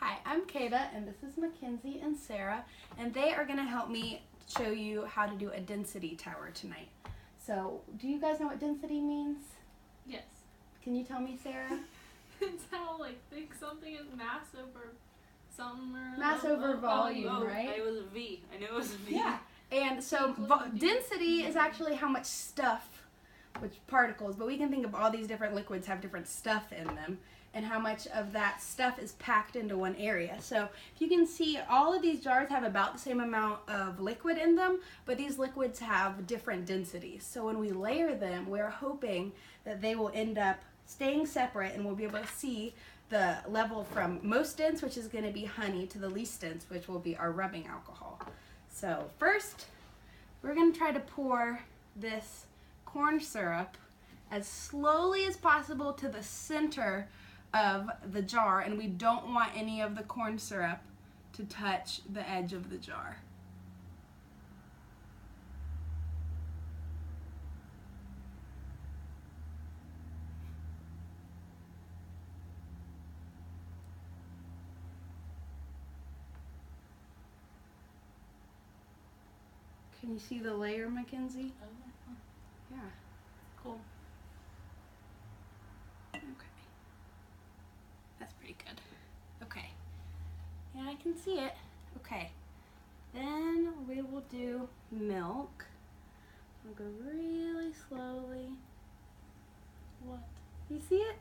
Hi, I'm Kaeta, and this is Mackenzie and Sarah, and they are going to help me show you how to do a density tower tonight. So, do you guys know what density means? Yes. Can you tell me, Sarah? It's how, think something is mass over something or Mass over volume, right? It was a V. I knew it was a V. Yeah. And so, density is actually how much stuff, which particles, but we can think of all these different liquids have different stuff in them, and how much of that stuff is packed into one area. So if you can see, all of these jars have about the same amount of liquid in them, but these liquids have different densities. So when we layer them, we're hoping that they will end up staying separate, and we'll be able to see the level from most dense, which is going to be honey, to the least dense, which will be our rubbing alcohol. So first, we're going to try to pour this corn syrup as slowly as possible to the center of the jar, and we don't want any of the corn syrup to touch the edge of the jar. Can you see the layer, Mackenzie? Yeah. Cool. Okay. That's pretty good. Okay. Yeah, I can see it. Okay. Then we will do milk. We'll go really slowly. What? You see it?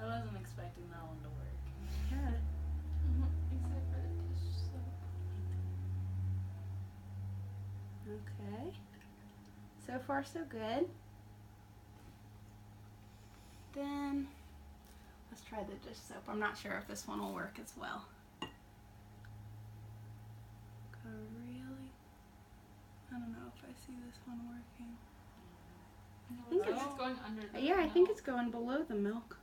I wasn't expecting that one to work. Yeah. Except for the dish soap. Okay. So far, so good. Then let's try the dish soap. I'm not sure if this one will work as well. Go really. I don't know if I see this one working. I think it's going under the Yeah, I milk. think it's going below the milk.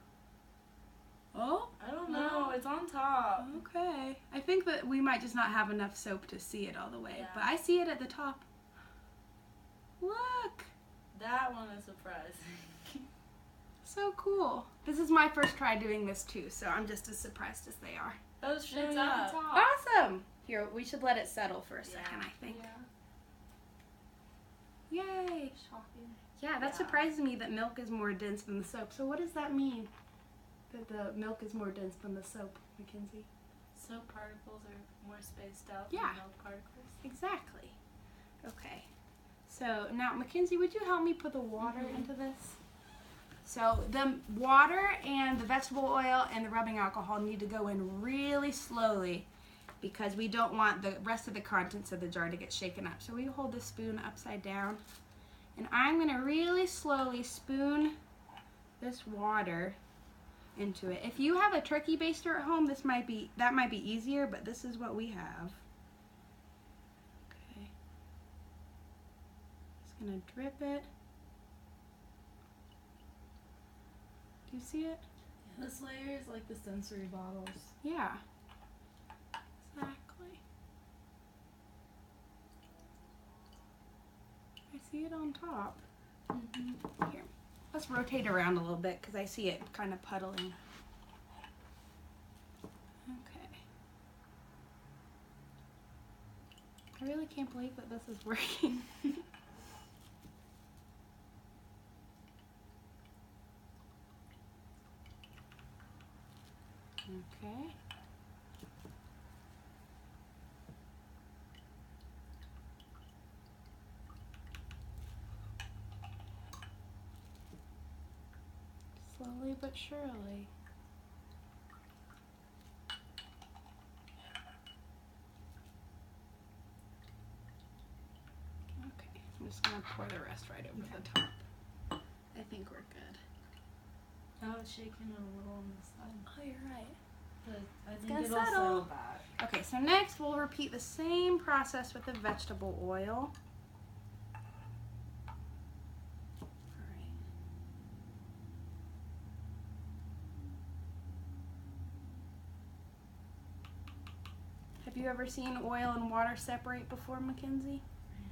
Oh? I don't know. It's on top. Okay. I think that we might just not have enough soap to see it all the way, Yeah. but I see it at the top. Look! That one is surprising. So cool. This is my first try doing this too, so I'm just as surprised as they are. Oh, It's showing at up. the top. Awesome! Here, we should let it settle for a second, I think. Yay! Shocking. Yeah, that surprises me that milk is more dense than the soap. So what does that mean? That the milk is more dense than the soap, Mackenzie? Soap particles are more spaced out Yeah. than milk particles. Exactly. Okay. So now, Mackenzie, would you help me put the water into this? So the water and the vegetable oil and the rubbing alcohol need to go in really slowly because we don't want the rest of the contents of the jar to get shaken up. So we hold the spoon upside down, and I'm going to really slowly spoon this water into it. If you have a turkey baster at home, that might be easier, but this is what we have. Okay. Just going to drip it. Do you see it? Yeah, this layer is like the sensory bottles. Yeah. Exactly. I see it on top. Here. Let's rotate around a little bit because I see it kind of puddling. Okay. I really can't believe that this is working. Okay. Slowly but surely. Okay, I'm just going to pour the rest right over the top. I think we're good. Oh, it's shaking a little on the side. Oh, you're right. But I think gonna it'll settle. settle back. Okay, so next we'll repeat the same process with the vegetable oil. Alright. Have you ever seen oil and water separate before, Mackenzie?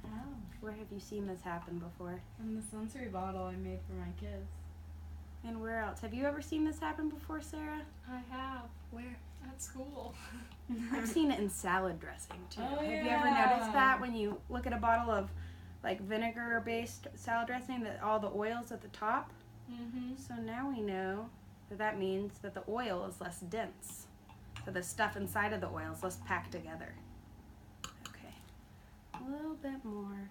I have. Where have you seen this happen before? From the sensory bottle I made for my kids. And where else? Have you ever seen this happen before, Sarah? I have. Where? At school. I've seen it in salad dressing too. Oh, Have you yeah. ever noticed that when you look at a bottle of like vinegar-based salad dressing, that all the oil's at the top? Mm-hmm. So now we know that that means that the oil is less dense. So the stuff inside of the oil is less packed together. Okay, a little bit more.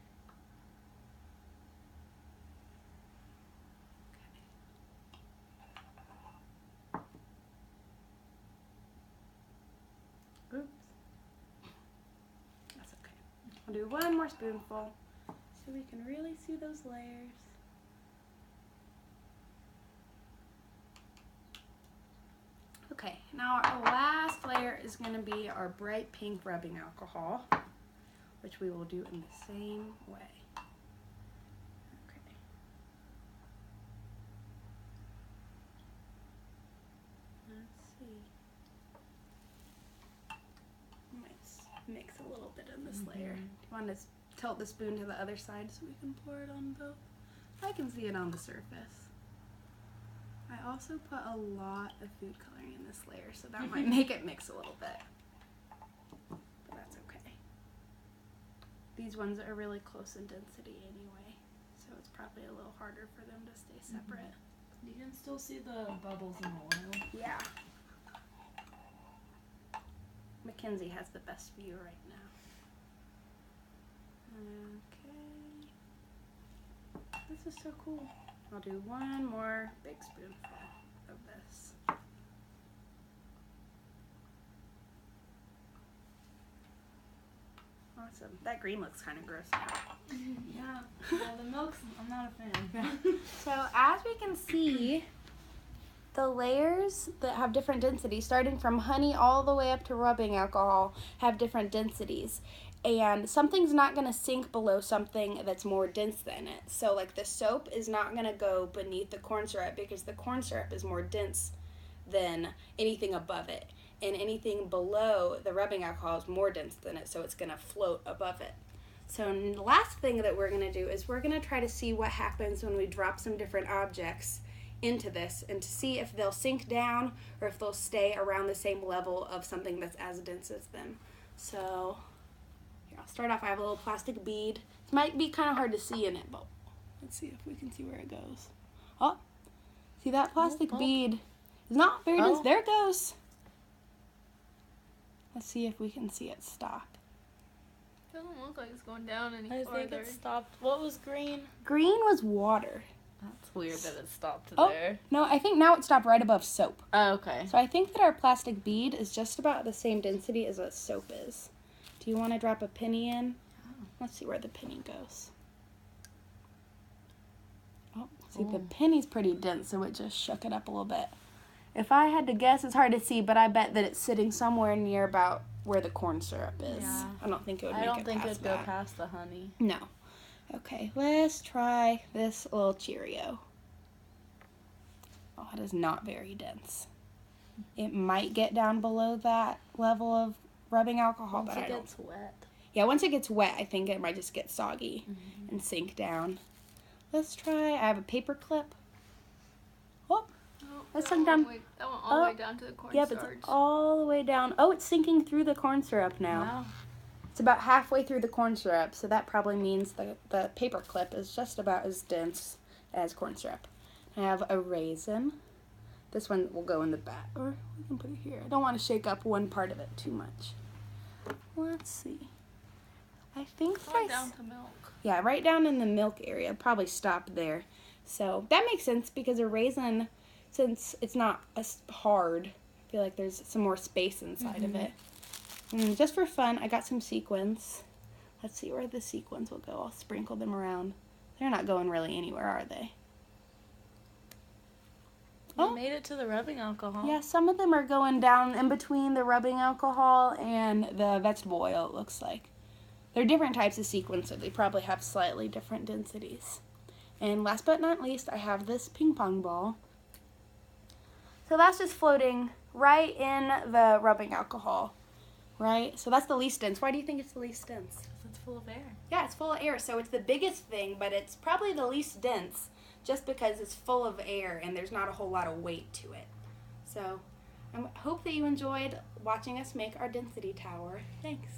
Oops. That's okay. I'll do one more spoonful so we can really see those layers. Okay, now our last layer is going to be our bright pink rubbing alcohol, which we will do in the same way. Okay. Let's see. Might mix a little bit in this layer. Do you want to tilt the spoon to the other side so we can pour it on both? I can see it on the surface. I also put a lot of food coloring in this layer, so that might make it mix a little bit. But that's okay. These ones are really close in density anyway, so it's probably a little harder for them to stay separate. You can still see the bubbles in the oil. Yeah. Mackenzie has the best view right now. Okay. This is so cool. I'll do one more big spoonful of this. Awesome. That green looks kind of gross now. Yeah, the milk's, I'm not a fan. So as we can see, the layers that have different densities, starting from honey all the way up to rubbing alcohol, have different densities. And something's not going to sink below something that's more dense than it. So like the soap is not going to go beneath the corn syrup because the corn syrup is more dense than anything above it. And anything below the rubbing alcohol is more dense than it, so it's going to float above it. So the last thing that we're going to do is we're going to try to see what happens when we drop some different objects into this and to see if they'll sink down or if they'll stay around the same level of something that's as dense as them. So here, I'll start off. I have a little plastic bead. It might be kind of hard to see in it, but let's see if we can see where it goes. Oh, see that plastic bead is not very dense. There it goes. Let's see if we can see it stop. Doesn't look like it's going down any I farther. think it stopped. What was green? Green was water. That's weird that it stopped Oh, there. no, I think now it stopped right above soap. Oh, okay. So I think that our plastic bead is just about the same density as a soap is. Do you want to drop a penny in? Oh. Let's see where the penny goes. Oh, see, the penny's pretty dense, so it just shook it up a little bit. If I had to guess, it's hard to see, but I bet that it's sitting somewhere near about where the corn syrup is. Yeah. I don't think it would I make don't it think past it'd go that. past the honey. No. Okay, let's try this little Cheerio. Oh, it is not very dense. It might get down below that level of rubbing alcohol, Once but I it don't. gets wet. Yeah, once it gets wet, I think it might just get soggy and sink down. Let's try. I have a paper clip. Oh, Oh, Let's that sink went down. that went all the way down to the cornstarch. yeah, but it's all the way down. Oh, it's sinking through the corn syrup now. Wow. It's about halfway through the corn syrup, so that probably means the paper clip is just about as dense as corn syrup. I have a raisin. This one will go in the back, or we can put it here. I don't want to shake up one part of it too much. Let's see. I think that Going down to milk. yeah, right down in the milk area. Probably stop there. So that makes sense because a raisin, since it's not as hard, I feel like there's some more space inside of it. And just for fun, I got some sequins. Let's see where the sequins will go. I'll sprinkle them around. They're not going really anywhere, are they? We Oh. made it to the rubbing alcohol. Yeah, some of them are going down in between the rubbing alcohol and the vegetable oil, it looks like. They're different types of sequins, so they probably have slightly different densities. And last but not least, I have this ping pong ball. So that's just floating right in the rubbing alcohol, right? So that's the least dense. Why do you think it's the least dense? Because it's full of air. Yeah, it's full of air, so it's the biggest thing, but it's probably the least dense. just because it's full of air and there's not a whole lot of weight to it. So I hope that you enjoyed watching us make our density tower. Thanks.